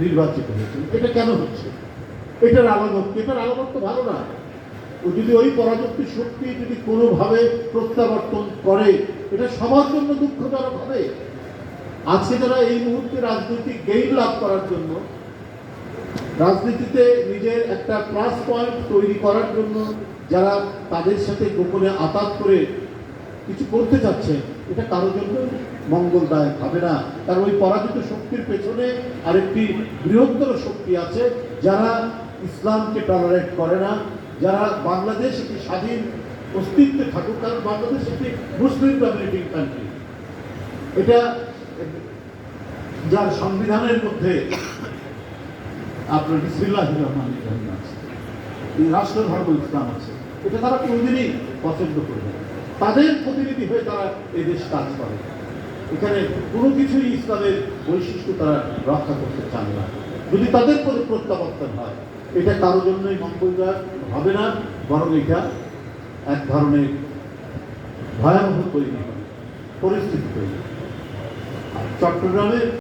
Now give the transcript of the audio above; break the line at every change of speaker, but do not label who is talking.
নির্বাচিত হয়েছেন। এটা কেন হচ্ছে? এটার আলামত তো ভালো না। ও যদি ওই পরাযুক্ত শক্তি যদি কোনোভাবে প্রত্যাবর্তন করে, এটা সবার জন্য দুঃখজনক হবে। আজকে যারা এই মুহূর্তে রাজনৈতিক গেইন লাভ করার জন্য, রাজনীতিতে নিজের একটা প্লাস পয়েন্ট তৈরি করার জন্য যারা তাদের সাথে গোপনে আতাত করে কিছু করতে চাচ্ছে, এটা কারোর জন্য মঙ্গলদায়ক হবে না। কারণ ওই পরাজিত শক্তির পেছনে আরেকটি বৃহত্তর শক্তি আছে, যারা ইসলামকে টলারেট করে না, যারা বাংলাদেশ একটি স্বাধীন অস্তিত্বে থাকুক। কারণ বাংলাদেশ একটি মুসলিম ডমিনেটিং কান্ট্রি, এটা যার সংবিধানের মধ্যে আপনার বিসমিল্লাহির রহমানির রহিম আছে, এই রাষ্ট্র ধর্ম ইসলাম আছে, এটা তারা কোনোদিনই পছন্দ করবে না। তাদের প্রতিনিধি হয়ে তারা এই দেশ কাজ করে। এখানে কোনো কিছুই ইসলামের বৈশিষ্ট্য তারা রক্ষা করতে চান না। যদি তাদের প্রত্যাবর্তন হয়, এটা কারোর জন্যই মঙ্গলদায়ক হবে না, বরং এটা এক ধরনের ভয়াবহ পরিস্থিতি তৈরি হবে। চট্টগ্রামে